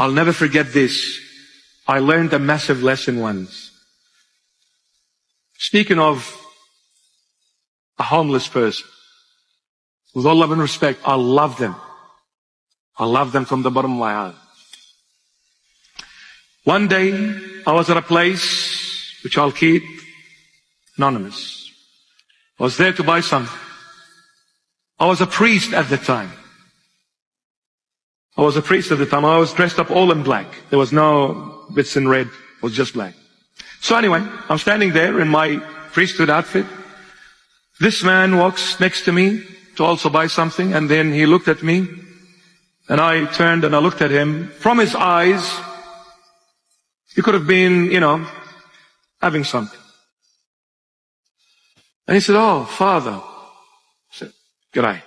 I'll never forget this. I learned a massive lesson once. Speaking of a homeless person, with all love and respect, I love them. I love them from the bottom of my heart. One day, I was at a place which I'll keep anonymous. I was there to buy something. I was a priest at the time. I was dressed up all in black. There was no bits in red. It was just black. So anyway, I'm standing there in my priesthood outfit. This man walks next to me to also buy something, and then he looked at me, and I turned and I looked at him. From his eyes, he could have been, having something. And he said, "Oh, Father." I said, "G'day."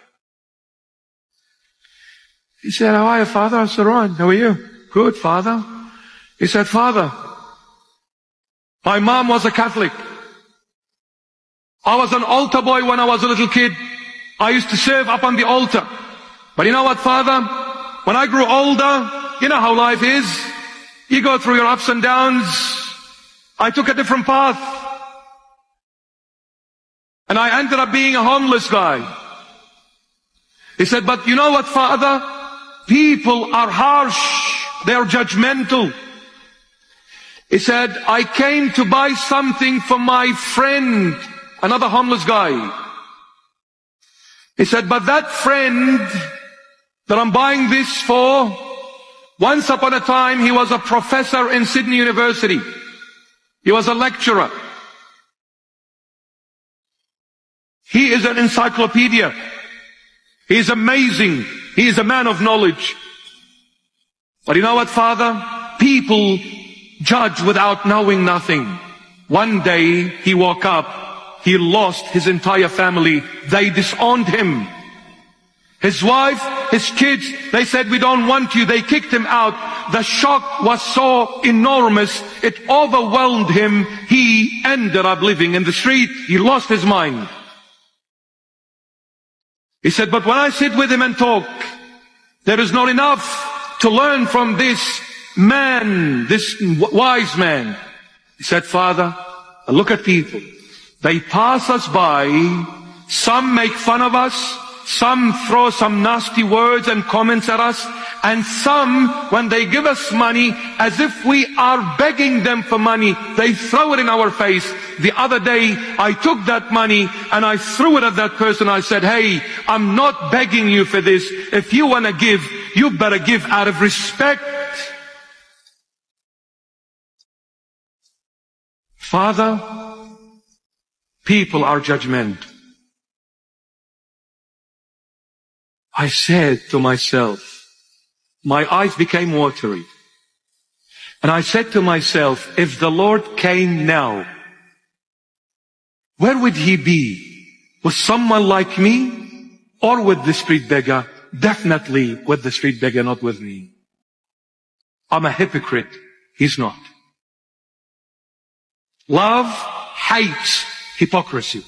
He said, "How are you, Father?" I said, "Right, how are you?" "Good, Father." He said, "Father, my mom was a Catholic. I was an altar boy when I was a little kid. I used to serve up on the altar. But you know what, Father? When I grew older, you know how life is. You go through your ups and downs. I took a different path. And I ended up being a homeless guy." He said, "But you know what, Father? People are harsh. They're judgmental." He said, "I came to buy something for my friend, another homeless guy." He said, "But that friend that I'm buying this for, once upon a time he was a professor in Sydney University. He was a lecturer. He is an encyclopedia. He is amazing. He is a man of knowledge. But you know what, Father? People judge without knowing nothing. One day he woke up. He lost his entire family. They disowned him. His wife, his kids, they said, 'We don't want you.' They kicked him out. The shock was so enormous, it overwhelmed him. He ended up living in the street. He lost his mind." He said, "But when I sit with him and talk, there is not enough to learn from this man, this wise man." He said, "Father, I look at people. They pass us by. Some make fun of us. Some throw some nasty words and comments at us. And some, when they give us money, as if we are begging them for money, they throw it in our face." The other day, I took that money and I threw it at that person. I said, "Hey, I'm not begging you for this. If you want to give, you better give out of respect." Father, people are judgmental. I said to myself, my eyes became watery. And I said to myself, if the Lord came now, where would he be? With someone like me or with the street beggar? Definitely with the street beggar, not with me. I'm a hypocrite. He's not. Love hates hypocrisy.